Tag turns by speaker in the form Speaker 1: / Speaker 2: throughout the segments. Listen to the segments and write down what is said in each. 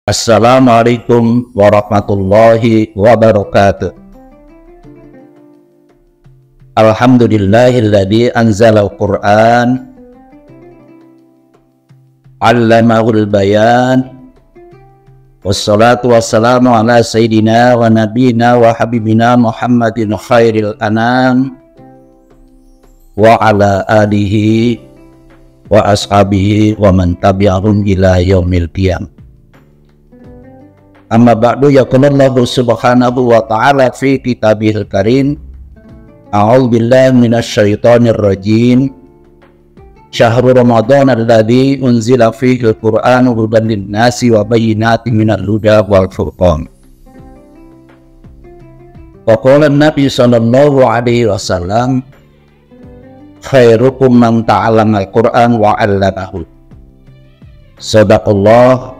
Speaker 1: Assalamualaikum warahmatullahi wabarakatuh. Alhamdulillahilladzi anzala al-Qur'an 'allamahul bayan. Wassalatu wassalamu ala sayyidina wa nabiyina wa habibina Muhammadin khairil anam wa ala alihi wa ashabihi wa man tabi'ahum ila yaumil qiyamah. Amma ba'du, yaqulullahu subhanahu wa ta'ala fi kitabihil karim, a'udzu billahi minasyaitonir rajim. Syahrul Ramadan alladzi unzila fihi al-Qur'anu hudan lin-nasi wa bayyinatin minal huda wal furqan. Wa qala an-nabi sallallahu alaihi wasallam, khairukum man ta'allama al-Qur'an wa 'allamahu. Shadaqallah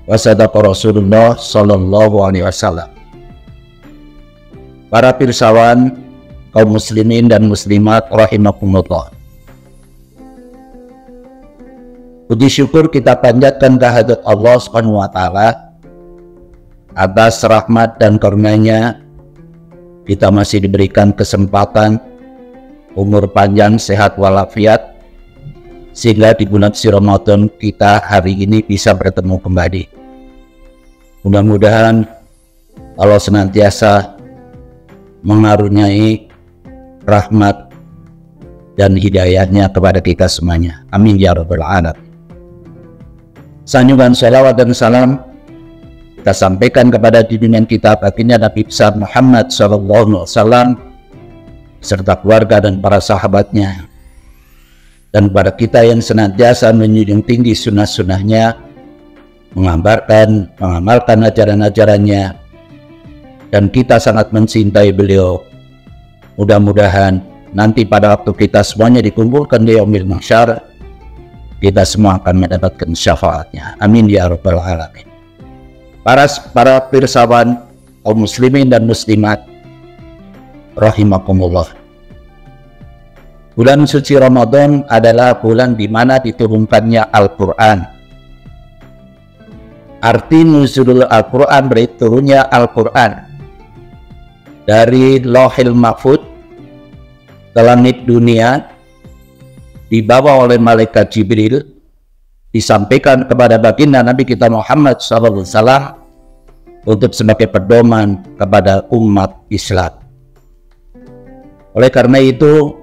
Speaker 1: wa sadaqa Rasulullah sallallahu alaihi wasallam. Para pirsawan kaum muslimin dan muslimat rahimakumullah, puji syukur kita panjatkan kehadirat Allah Subhanahu wa taala atas rahmat dan karunia-Nya. Kita masih diberikan kesempatan, umur panjang, sehat walafiat, sehingga di bulan suci Ramadan kita hari ini bisa bertemu kembali. Mudah-mudahan Allah senantiasa mengaruniai rahmat dan hidayahnya kepada kita semuanya. Amin ya rabbal alamin. Sanjungan salawat dan salam kita sampaikan kepada junjungan kita baginda Nabi besar Muhammad SAW serta keluarga dan para sahabatnya, dan kepada kita yang senantiasa menjunjung tinggi sunnah-sunnahnya, mengamalkan ajaran-ajarannya, dan kita sangat mencintai beliau. Mudah-mudahan nanti pada waktu kita semuanya dikumpulkan di yaumil mahsyar, kita semua akan mendapatkan syafaatnya. Amin ya rabbal alamin. Para pirsawan kaum muslimin dan muslimat rahimakumullah, bulan suci Ramadan adalah bulan di mana diturunkannya Al-Quran. Arti nuzulul Al-Quran berarti turunnya Al-Quran dari Lauhil Mahfuz ke langit dunia, dibawa oleh malaikat Jibril, disampaikan kepada baginda Nabi kita Muhammad SAW untuk sebagai pedoman kepada umat Islam. Oleh karena itu,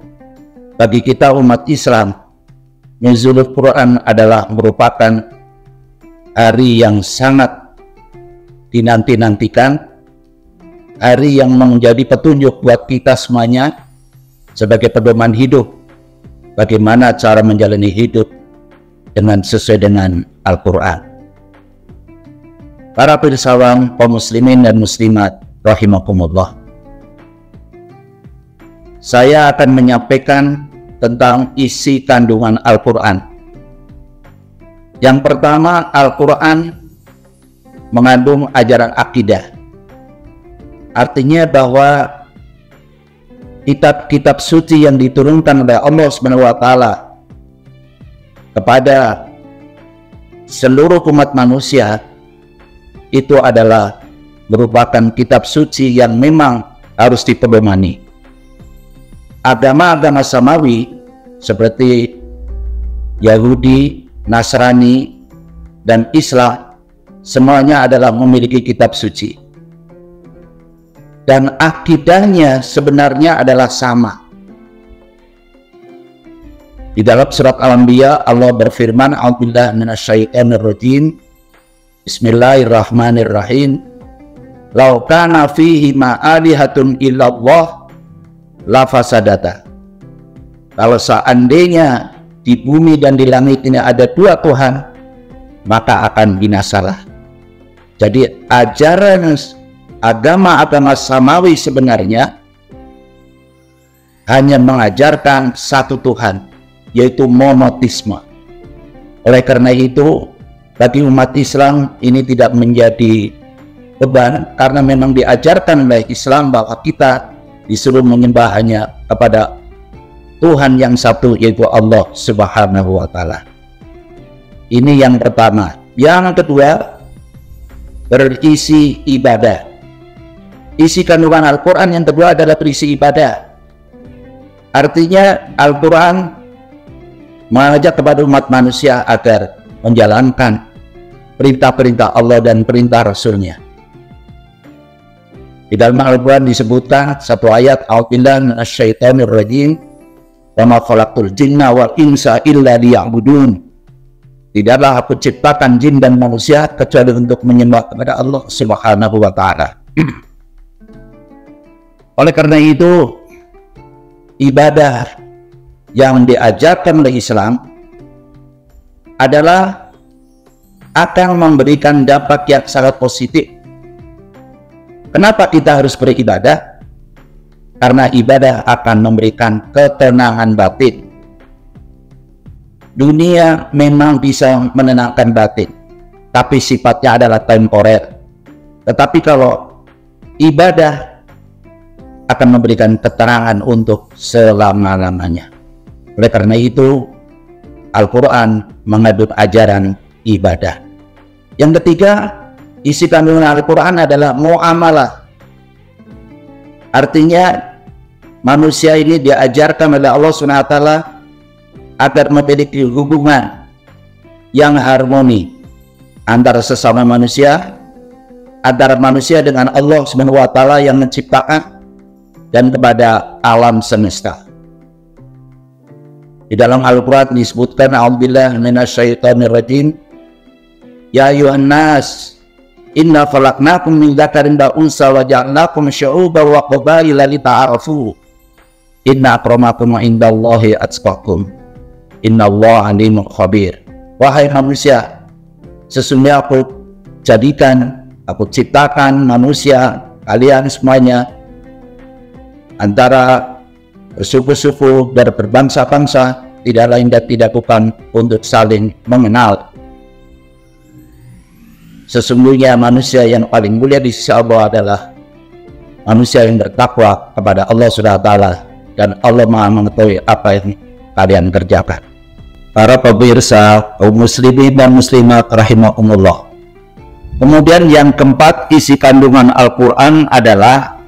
Speaker 1: bagi kita umat Islam, nuzulul Quran adalah merupakan hari yang sangat dinanti-nantikan, hari yang menjadi petunjuk buat kita semuanya sebagai pedoman hidup, bagaimana cara menjalani hidup dengan sesuai dengan Al-Quran. Para pirsawan kaum muslimin dan muslimat rahimakumullah, saya akan menyampaikan tentang isi kandungan Al-Quran. Yang pertama, Al-Quran mengandung ajaran akidah. Artinya bahwa kitab-kitab suci yang diturunkan oleh Allah SWT kepada seluruh umat manusia itu adalah merupakan kitab suci yang memang harus dipedomani. Agama-agama samawi seperti Yahudi, Nasrani, dan Islam semuanya adalah memiliki kitab suci, dan akidahnya sebenarnya adalah sama. Di dalam surat Al-Anbiya Allah berfirman, a'udzubillahi minasyaitonir rajim, bismillahirrahmanirrahim, law kana fihi ma alihatun illallah la fasadata. Kalau seandainya di bumi dan di langit ini ada dua Tuhan, maka akan binasalah. Jadi ajaran agama samawi sebenarnya hanya mengajarkan satu Tuhan, yaitu monoteisme. Oleh karena itu, bagi umat Islam ini tidak menjadi beban, karena memang diajarkan oleh Islam bahwa kita disuruh menyembah hanya kepada Tuhan yang satu, yaitu Allah Subhanahu wa Ta'ala. Ini yang pertama. Yang kedua, berisi ibadah. Isi kandungan Al-Quran yang kedua adalah berisi ibadah. Artinya Al-Quran mengajak kepada umat manusia agar menjalankan perintah-perintah Allah dan perintah Rasul-Nya. Di dalam Al-Quran disebutkan satu ayat, A'udzubillahi minasyaitonir rajim, wa ma khalaqtul jinna wal insa illa liya'budun. Tidaklah aku ciptakan jin dan manusia kecuali untuk menyembah kepada Allah Subhanahu wa Ta'ala. Oleh karena itu, ibadah yang diajarkan oleh Islam adalah akan memberikan dampak yang sangat positif. Kenapa kita harus beribadah? Karena ibadah akan memberikan ketenangan batin. Dunia memang bisa menenangkan batin, tapi sifatnya adalah temporer. Tetapi kalau ibadah akan memberikan keterangan untuk selama-lamanya. Oleh karena itu, Al-Quran mengandung ajaran ibadah. Yang ketiga, isi kandungan Al-Quran adalah muamalah. Artinya, manusia ini diajarkan oleh Allah SWT agar memiliki hubungan yang harmoni antara sesama manusia, antara manusia dengan Allah SWT yang menciptakan, dan kepada alam semesta. Di dalam Al-Quran disebutkan, A'udzubillahi minasyaitonir rajim, ya ayyuhan nas inna khalaqnakum min dzakarin wa unsa wa ja'alnakum syu'uban wa qabaila lita'arafu inna akramakum indallahi atqakum innallaha alimun khabir. Wahai manusia, sesungguhnya aku ciptakan manusia kalian semuanya antara bersuku-suku dan berbangsa-bangsa, tidak lain dan tidak bukan untuk saling mengenal. Sesungguhnya manusia yang paling mulia di sisi Allah adalah manusia yang bertakwa kepada Allah SWT, dan Allah Maha mengetahui apa yang kalian kerjakan. Para pemirsa, kaum muslimin dan muslimat rahimakumullah. Kemudian yang keempat, isi kandungan Al-Quran adalah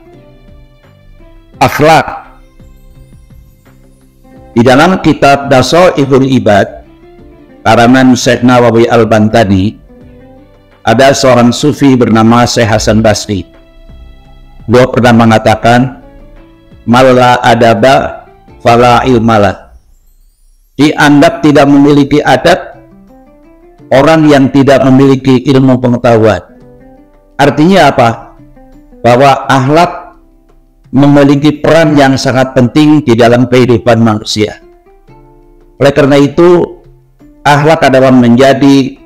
Speaker 1: akhlak. Di dalam kitab Dasairul Ibad karangan Syekh Nawawi Al-Bantani, ada seorang sufi bernama Syekh Hasan Basri. Beliau pernah mengatakan, mala adaba fala ilmalah. Dianggap tidak memiliki adab orang yang tidak memiliki ilmu pengetahuan. Artinya apa? Bahwa akhlak memiliki peran yang sangat penting di dalam kehidupan manusia. Oleh karena itu, akhlak adalah menjadi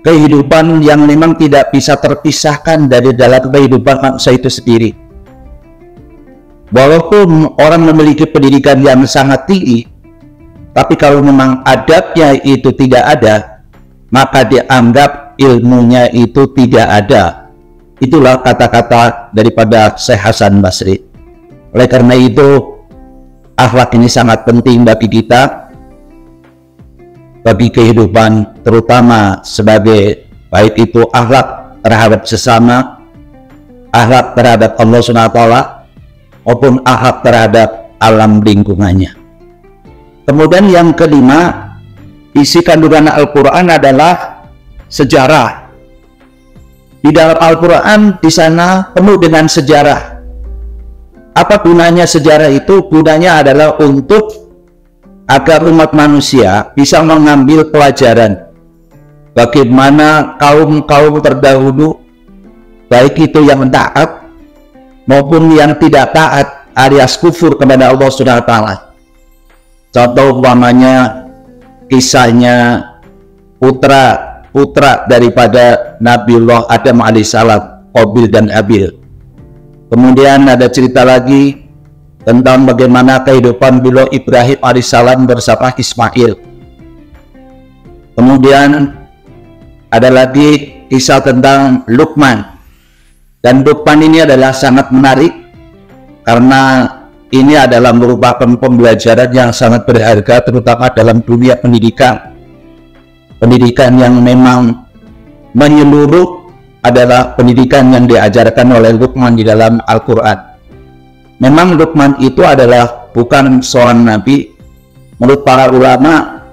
Speaker 1: kehidupan yang memang tidak bisa terpisahkan dari dalam kehidupan manusia itu sendiri. Walaupun orang memiliki pendidikan yang sangat tinggi, tapi kalau memang adabnya itu tidak ada, maka dianggap ilmunya itu tidak ada. Itulah kata-kata daripada Syekh Hasan Basri. Oleh karena itu, akhlak ini sangat penting bagi kita, bagi kehidupan, terutama sebagai baik itu akhlak terhadap sesama, akhlak terhadap Allah SWT, maupun akhlak terhadap alam lingkungannya. Kemudian yang kelima, isi kandungan Al-Quran adalah sejarah. Di dalam Al-Quran di sana penuh dengan sejarah. Apa gunanya sejarah itu? Gunanya adalah untuk agar umat manusia bisa mengambil pelajaran bagaimana kaum-kaum terdahulu, baik itu yang taat maupun yang tidak taat alias kufur kepada Allah SWT. Contoh umpamanya kisahnya putra daripada Nabiullah Adam alaihissalam, Qabil dan Habil. Kemudian ada cerita lagi tentang bagaimana kehidupan beliau Ibrahim alaihissalam bersama Ismail. Kemudian ada lagi kisah tentang Luqman. Dan Luqman ini adalah sangat menarik karena ini adalah merupakan pembelajaran yang sangat berharga, terutama dalam dunia pendidikan. Pendidikan yang memang menyeluruh adalah pendidikan yang diajarkan oleh Luqman di dalam Al-Quran. Memang Luqman itu adalah bukan seorang nabi. Menurut para ulama,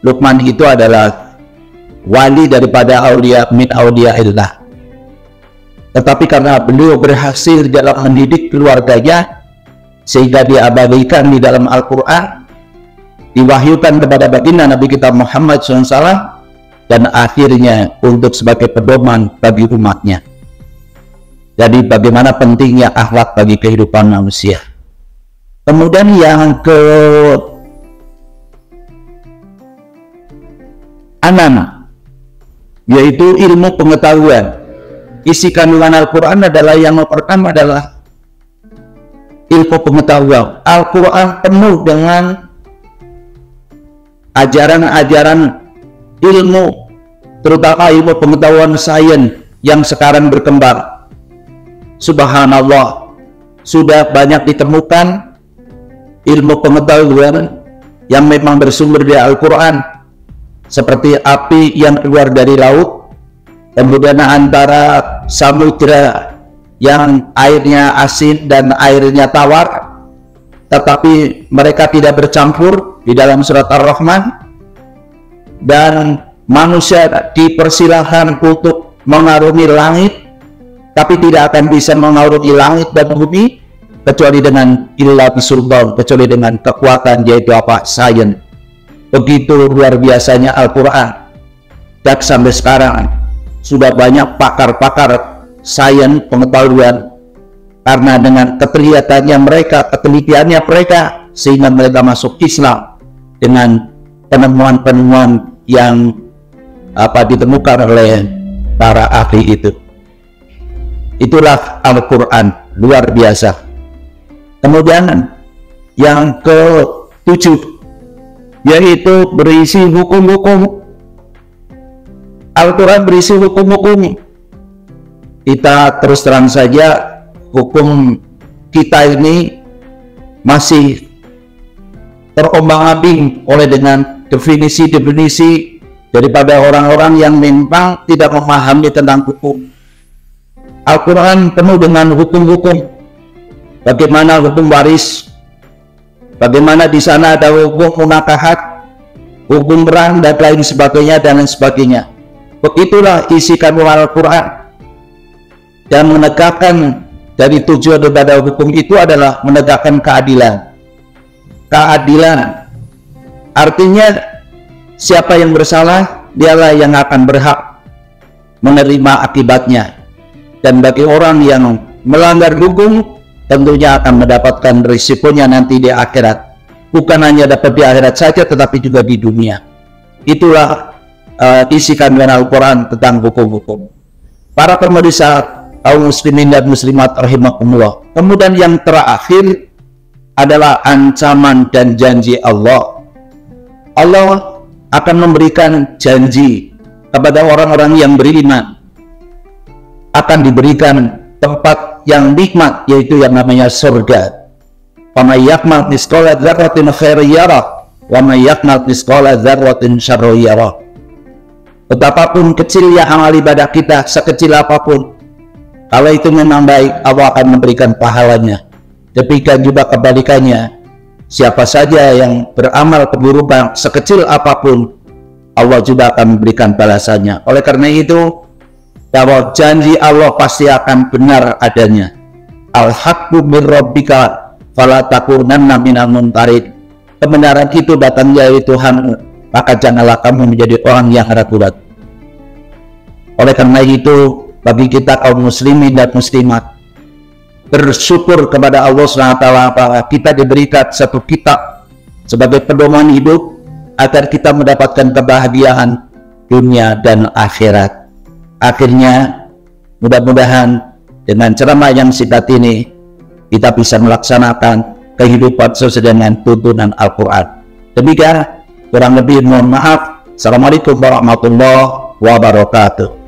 Speaker 1: Luqman itu adalah wali daripada aulia min auliaillah. Tetapi karena beliau berhasil dalam mendidik keluarganya, sehingga diabadikan di dalam Al-Quran, diwahyukan kepada baginda Nabi kita Muhammad SAW, dan akhirnya untuk sebagai pedoman bagi umatnya. Jadi bagaimana pentingnya akhlak bagi kehidupan manusia. Kemudian yang ke-6, yaitu ilmu pengetahuan. Isi kandungan Al-Quran adalah yang pertama adalah ilmu pengetahuan. Al-Quran penuh dengan ajaran-ajaran ilmu, terutama ilmu pengetahuan sains yang sekarang berkembang. Subhanallah, sudah banyak ditemukan ilmu pengetahuan yang memang bersumber di Al-Quran, seperti api yang keluar dari laut, kemudian antara samudra yang airnya asin dan airnya tawar, tetapi mereka tidak bercampur di dalam surat Ar-Rahman. Dan manusia dipersilahkan untuk mengarungi langit, tapi tidak akan bisa mengarungi langit dan bumi kecuali dengan ilmu sultan, kecuali dengan kekuatan, yaitu apa? Sains. Begitu luar biasanya Al-Quran. Dan sampai sekarang sudah banyak pakar-pakar sains pengetahuan, karena dengan keterlihatannya mereka, ketelitiannya mereka, sehingga mereka masuk Islam dengan penemuan-penemuan yang ditemukan oleh para ahli itu. Itulah Al-Quran, luar biasa. Kemudian yang ke-7, yaitu berisi hukum-hukum. Al-Quran berisi hukum-hukum. Kita terus terang saja, hukum kita ini masih terombang-ambing oleh dengan definisi-definisi daripada orang-orang yang memang tidak memahami tentang hukum. Al-Quran penuh dengan hukum-hukum. Bagaimana hukum waris, bagaimana di sana ada hukum munakahat, hukum perang dan lain sebagainya dan lain sebagainya. Begitulah isi kandungan Al-Quran. Dan menegakkan dari tujuan daripada hukum itu adalah menegakkan keadilan. Keadilan artinya siapa yang bersalah, dialah yang akan berhak menerima akibatnya. Dan bagi orang yang melanggar hukum, tentunya akan mendapatkan risikonya nanti di akhirat. Bukan hanya dapat di akhirat saja, tetapi juga di dunia. Itulah isi kandungan Al-Quran tentang hukum-hukum. Para pemirsa, kaum muslimin dan muslimat rahimakumullah. Kemudian yang terakhir adalah ancaman dan janji Allah. Allah akan memberikan janji kepada orang-orang yang beriman, akan diberikan tempat yang nikmat, yaitu yang namanya surga. Wa may ya'mal mithqala dzarratin khairan yarah wa may ya'mal mithqala dzarratin syarran yarah. Betapapun kecilnya amal ibadah kita, sekecil apapun, kalau itu memang baik, Allah akan memberikan pahalanya. Demikian juga kebalikannya, siapa saja yang beramal keburukan sekecil apapun, Allah juga akan memberikan balasannya. Oleh karena itu, bahwa janji Allah pasti akan benar adanya. Al-haqqu min rabbika fala takunanna minal mumtarin. Kebenaran itu datang dari Tuhan, maka janganlah kamu menjadi orang yang ragu-ragu. Oleh karena itu, bagi kita kaum muslimin dan muslimat, bersyukur kepada Allah SWT bahwa kita diberikan satu kitab sebagai pedoman hidup agar kita mendapatkan kebahagiaan dunia dan akhirat. Akhirnya, mudah-mudahan dengan ceramah yang singkat ini kita bisa melaksanakan kehidupan sesuai dengan tuntunan Al-Quran. Demikian, kurang lebih mohon maaf. Assalamualaikum warahmatullahi wabarakatuh.